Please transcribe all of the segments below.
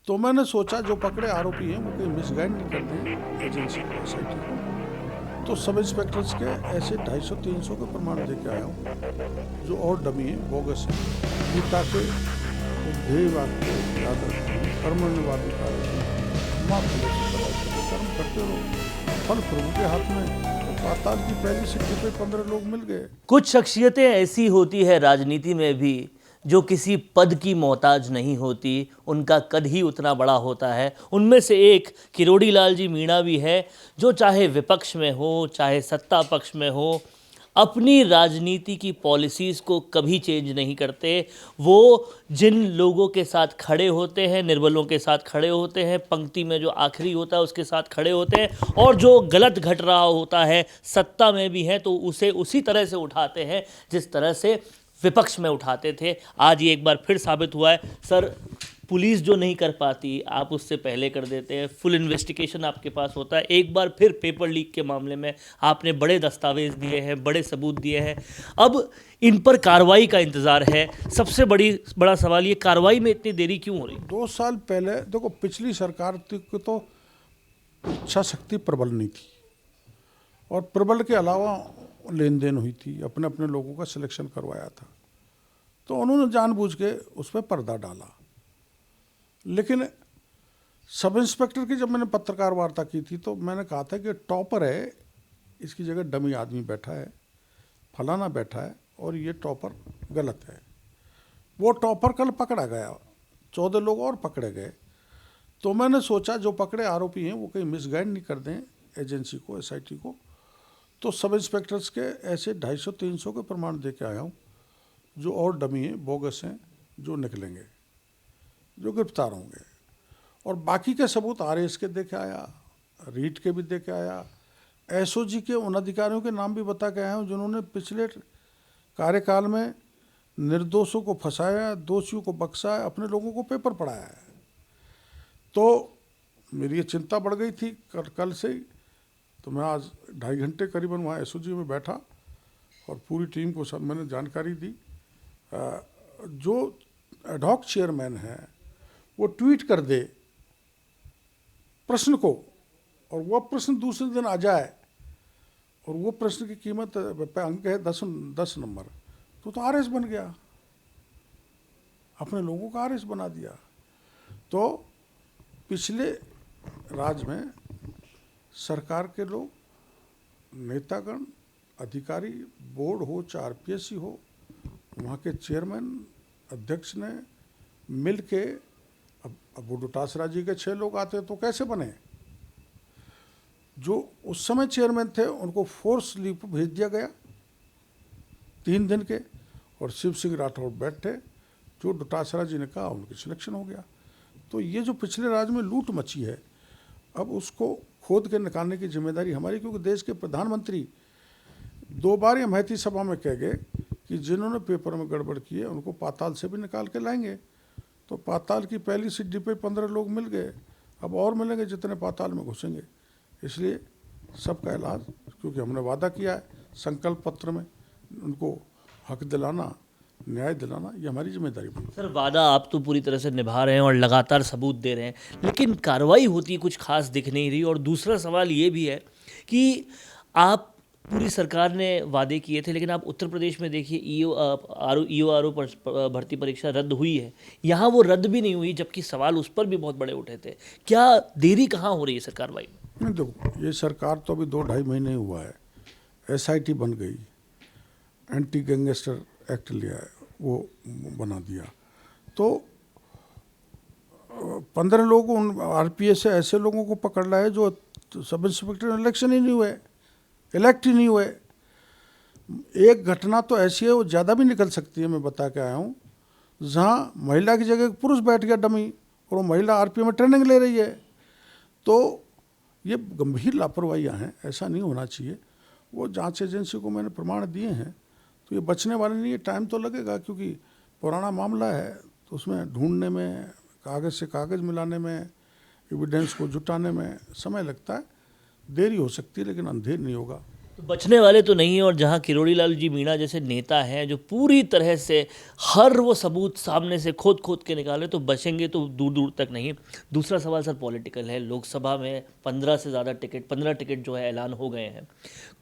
तो मैंने सोचा जो पकड़े आरोपी हैं वो कहीं मिसगाइड नहीं कर दें एजेंसी को, SIT को। तो सब इंस्पेक्टर्स के ऐसे 250-300 के प्रमाण दे के आया हूँ जो और डमी है, बोगस है, ये ताकि ध्येयवाद को याद रखें, कर्मण्यवादी कर्म करते रहो, फल प्रभु के हाथ में। तो पाताल की पहली सिक्की पे 15 लोग मिल गए। कुछ शख्सियतें ऐसी होती है राजनीति में भी जो किसी पद की मोहताज नहीं होती, उनका कद ही उतना बड़ा होता है। उनमें से एक किरोड़ी लाल जी मीणा भी है, जो चाहे विपक्ष में हो चाहे सत्ता पक्ष में हो, अपनी राजनीति की पॉलिसीज़ को कभी चेंज नहीं करते। वो जिन लोगों के साथ खड़े होते हैं, निर्बलों के साथ खड़े होते हैं, पंक्ति में जो आखिरी होता है उसके साथ खड़े होते हैं, और जो गलत घट रहा होता है सत्ता में भी है तो उसे उसी तरह से उठाते हैं जिस तरह से विपक्ष में उठाते थे। आज ये एक बार फिर साबित हुआ है। सर, पुलिस जो नहीं कर पाती आप उससे पहले कर देते हैं, फुल इन्वेस्टिगेशन आपके पास होता है। एक बार फिर पेपर लीक के मामले में आपने बड़े दस्तावेज दिए हैं, बड़े सबूत दिए हैं। अब इन पर कार्रवाई का इंतजार है। सबसे बड़ा सवाल ये, कार्रवाई में इतनी देरी क्यों हो रही? 2 साल पहले देखो, पिछली सरकार की तो इच्छा शक्ति प्रबल नहीं थी, और प्रबल के अलावा लेन देन हुई थी, अपने अपने लोगों का सिलेक्शन करवाया था, तो उन्होंने जानबूझ के उस पर पर्दा डाला। लेकिन सब इंस्पेक्टर की जब मैंने पत्रकार वार्ता की थी तो मैंने कहा था कि टॉपर है, इसकी जगह डमी आदमी बैठा है, फलाना बैठा है, और ये टॉपर गलत है। वो टॉपर कल पकड़ा गया, 14 लोग और पकड़े गए। तो मैंने सोचा जो पकड़े आरोपी हैं वो कहीं मिसगाइड नहीं कर दें एजेंसी को, SIT को। तो सब इंस्पेक्टर्स के ऐसे 250-300 के प्रमाण दे के आया हूँ जो और डमी हैं, बोगस हैं, जो निकलेंगे, जो गिरफ्तार होंगे। और बाकी के सबूत RAS के दे के आया, रीट के भी दे के आया, SOG के उन अधिकारियों के नाम भी बता के आया हूँ जिन्होंने पिछले कार्यकाल में निर्दोषों को फंसाया, दोषियों को बख्शा, अपने लोगों को पेपर पढ़ाया है। तो मेरी ये चिंता बढ़ गई थी कल से ही। तो मैं आज 2.5 घंटे करीबन वहाँ SOG में बैठा और पूरी टीम को सब मैंने जानकारी दी। जो एडहॉक चेयरमैन है वो ट्वीट कर दे प्रश्न को, और वह प्रश्न दूसरे दिन आ जाए, और वो प्रश्न की कीमत अंक है 10 नंबर, तो RS बन गया, अपने लोगों का RS बना दिया। तो पिछले राज में सरकार के लोग, नेतागण, अधिकारी, बोर्ड हो चाहे RPSC हो, वहाँ के चेयरमैन, अध्यक्ष ने मिल के, अब वो डोटासरा जी के 6 लोग आते तो कैसे बने? जो उस समय चेयरमैन थे उनको फोर्स लीव पर भेज दिया गया 3 दिन के, और शिव सिंह राठौड़ बैठे, जो डोटासरा जी ने कहा उनकी सिलेक्शन हो गया। तो ये जो पिछले राज में लूट मची है, अब उसको खोद के निकालने की जिम्मेदारी हमारी, क्योंकि देश के प्रधानमंत्री 2 बार ये महती सभा में कह गए कि जिन्होंने पेपर में गड़बड़ की है उनको पाताल से भी निकाल के लाएंगे। तो पाताल की पहली सिड्डी पे 15 लोग मिल गए, अब और मिलेंगे जितने पाताल में घुसेंगे। इसलिए सबका इलाज, क्योंकि हमने वादा किया है संकल्प पत्र में, उनको हक दिलाना, न्याय दिलाना, ये हमारी जिम्मेदारी बनी। सर, वादा आप तो पूरी तरह से निभा रहे हैं और लगातार सबूत दे रहे हैं, लेकिन कार्रवाई होती कुछ खास दिख नहीं रही। और दूसरा सवाल ये भी है कि आप, पूरी सरकार ने वादे किए थे, लेकिन आप उत्तर प्रदेश में देखिए EO भर्ती परीक्षा रद्द हुई है, यहाँ वो रद्द भी नहीं हुई, जबकि सवाल उस पर भी बहुत बड़े उठे थे। क्या देरी कहाँ हो रही है सरकार भाई? नहीं, देखो, ये सरकार तो अभी 2-2.5 महीने हुआ है, SIT बन गई, एंटी गैंगस्टर एक्ट लिया है, वो बना दिया। तो 15 लोग उन RPS से ऐसे लोगों को पकड़ रहा है जो सब इंस्पेक्टर इलेक्शन ही नहीं हुए, इलेक्ट ही नहीं हुए। एक घटना तो ऐसी है, वो ज़्यादा भी निकल सकती है, मैं बता के आया हूँ, जहाँ महिला की जगह पुरुष बैठ गया डमी, और वो महिला RPO में ट्रेनिंग ले रही है। तो ये गंभीर लापरवाहियाँ हैं, ऐसा नहीं होना चाहिए। वो जांच एजेंसी को मैंने प्रमाण दिए हैं, तो ये बचने वाले नहीं है। टाइम तो लगेगा, क्योंकि पुराना मामला है, तो उसमें ढूंढने में, कागज़ से कागज़ मिलाने में, एविडेंस को जुटाने में समय लगता है, देरी हो सकती है, लेकिन अंधेर नहीं होगा। तो बचने वाले तो नहीं है, और जहां किरोड़ी लाल जी मीणा जैसे नेता हैं जो पूरी तरह से हर वो सबूत सामने से खोद खोद के निकाले, तो बचेंगे तो दूर दूर तक नहीं। दूसरा सवाल सर पॉलिटिकल है। लोकसभा में 15 से ज़्यादा टिकट, 15 टिकट जो है ऐलान हो गए हैं।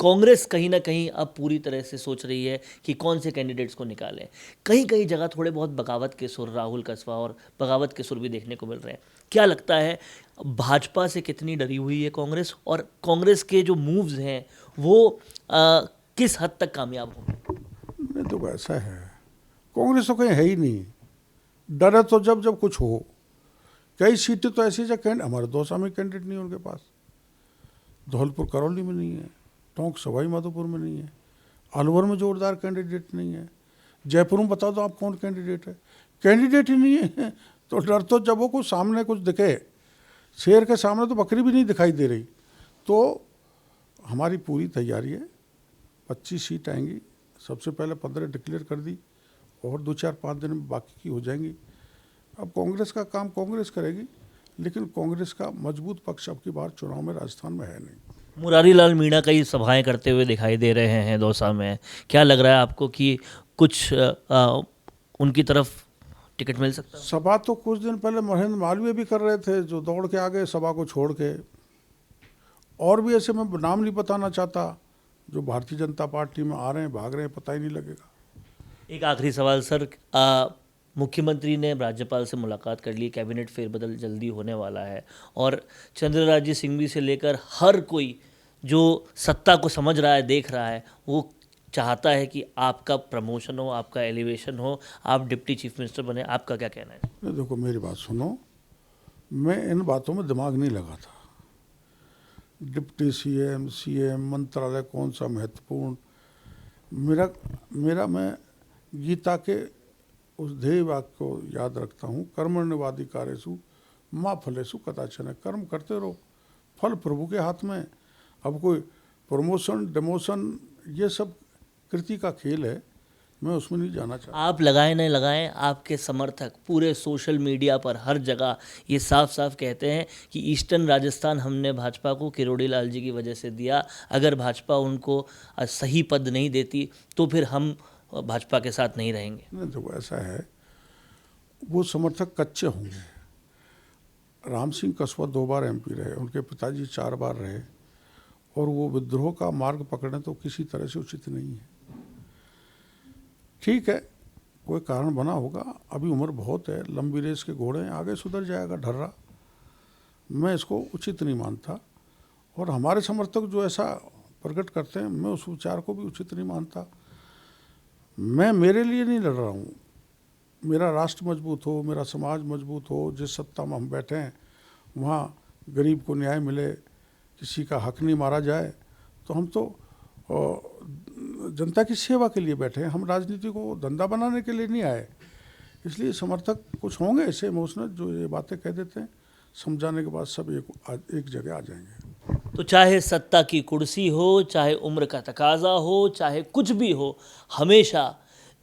कांग्रेस कहीं ना कहीं अब पूरी तरह से सोच रही है कि कौन से कैंडिडेट्स को निकालें। कहीं कहीं जगह थोड़े बहुत बगावत के सुर, राहुल कस्वा और बगावत के सुर भी देखने को मिल रहे हैं। क्या लगता है भाजपा से कितनी डरी हुई है कांग्रेस, और कांग्रेस के जो मूव्स हैं वो किस हद तक कामयाब होंगे? नहीं तो ऐसा है, कांग्रेस तो कहीं है ही नहीं। डर है तो जब जब कुछ हो। कई सीटें तो ऐसी जगह हमारे दौसा में कैंडिडेट नहीं है उनके पास, धौलपुर करौली में नहीं है, टोंक सवाई माधोपुर में नहीं है, अलवर में जोरदार कैंडिडेट नहीं है, जयपुर में बता दो आप कौन कैंडिडेट है, कैंडिडेट ही नहीं है। तो डर तो जब वो कुछ सामने कुछ दिखे, शेर के सामने तो बकरी भी नहीं दिखाई दे रही। तो हमारी पूरी तैयारी है, 25 सीट आएंगी, सबसे पहले 15 डिक्लेयर कर दी और 2-4-5 दिन में बाकी की हो जाएंगी। अब कांग्रेस का काम कांग्रेस करेगी, लेकिन कांग्रेस का मजबूत पक्ष अब की बार चुनाव में राजस्थान में है नहीं। मुरारी लाल मीणा कई सभाएं करते हुए दिखाई दे रहे हैं दौसा में। क्या लग रहा है आपको कि कुछ उनकी तरफ टिकट मिल सकता है? सभा तो कुछ दिन पहले महेंद्र मालवीय भी कर रहे थे, जो दौड़ के आ गए सभा को छोड़ के। और भी ऐसे मैं नाम नहीं बताना चाहता जो भारतीय जनता पार्टी में आ रहे हैं, भाग रहे हैं, पता ही नहीं लगेगा। एक आखिरी सवाल सर, मुख्यमंत्री ने राज्यपाल से मुलाकात कर ली, कैबिनेट फेरबदल जल्दी होने वाला है, और चंद्रराज्य सिंघवी से लेकर हर कोई जो सत्ता को समझ रहा है, देख रहा है, वो चाहता है कि आपका प्रमोशन हो, आपका एलिवेशन हो, आप डिप्टी चीफ मिनिस्टर बने। आपका क्या कहना है? देखो मेरी बात सुनो, मैं इन बातों में दिमाग नहीं लगाता। डिप्टी सीएम, सीएम, मंत्रालय कौन सा महत्वपूर्ण, मैं गीता के उस ध्येय वाक्य को याद रखता हूँ, कर्मण्यवादी कार्यसु माँ फलेसु कदाचन। कर्म करते रहो, फल प्रभु के हाथ में। अब कोई प्रमोशन डिमोशन ये सब कृति का खेल है, मैं उसमें नहीं जाना चाहता। आप लगाएं नहीं लगाएं, आपके समर्थक पूरे सोशल मीडिया पर हर जगह ये साफ साफ कहते हैं कि ईस्टर्न राजस्थान हमने भाजपा को किरोड़ी लाल जी की वजह से दिया। अगर भाजपा उनको सही पद नहीं देती तो फिर हम भाजपा के साथ नहीं रहेंगे। नहीं देखो ऐसा है, वो समर्थक कच्चे होंगे। राम सिंह कस्वा 2 बार MP रहे, उनके पिताजी 4 बार रहे, और वो विद्रोह का मार्ग पकड़े तो किसी तरह से उचित नहीं है। ठीक है, कोई कारण बना होगा, अभी उम्र बहुत है, लंबी रेस के घोड़े हैं, आगे सुधर जाएगा ढर्रा। मैं इसको उचित नहीं मानता, और हमारे समर्थक जो ऐसा प्रकट करते हैं, मैं उस विचार को भी उचित नहीं मानता। मैं मेरे लिए नहीं लड़ रहा हूँ, मेरा राष्ट्र मजबूत हो, मेरा समाज मजबूत हो, जिस सत्ता में हम बैठे हैं वहाँ गरीब को न्याय मिले, किसी का हक नहीं मारा जाए। तो हम तो जनता की सेवा के लिए बैठे हैं, हम राजनीति को धंधा बनाने के लिए नहीं आए। इसलिए समर्थक कुछ होंगे ऐसे इमोशनल जो ये बातें कह देते हैं, समझाने के बाद सब एक जगह आ जाएंगे। तो चाहे सत्ता की कुर्सी हो, चाहे उम्र का तकाजा हो, चाहे कुछ भी हो, हमेशा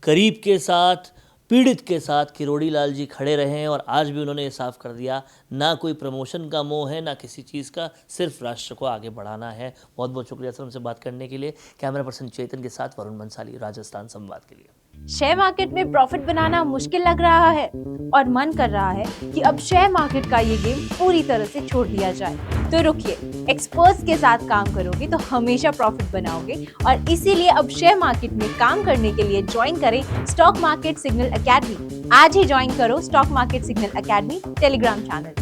गरीब के साथ, पीड़ित के साथ किरोड़ी लाल जी खड़े रहे हैं। और आज भी उन्होंने ये साफ कर दिया, ना कोई प्रमोशन का मोह है, ना किसी चीज़ का, सिर्फ राष्ट्र को आगे बढ़ाना है। बहुत बहुत शुक्रिया सर हमसे बात करने के लिए। कैमरा पर्सन चेतन के साथ वरुण बंसाली, राजस्थान संवाद के लिए। शेयर मार्केट में प्रॉफिट बनाना मुश्किल लग रहा है और मन कर रहा है कि अब शेयर मार्केट का ये गेम पूरी तरह से छोड़ दिया जाए, तो रुकिए, एक्सपर्ट्स के साथ काम करोगे तो हमेशा प्रॉफिट बनाओगे। और इसीलिए अब शेयर मार्केट में काम करने के लिए ज्वाइन करें स्टॉक मार्केट सिग्नल एकेडमी। आज ही ज्वाइन करो stock market signal academy Telegram channel.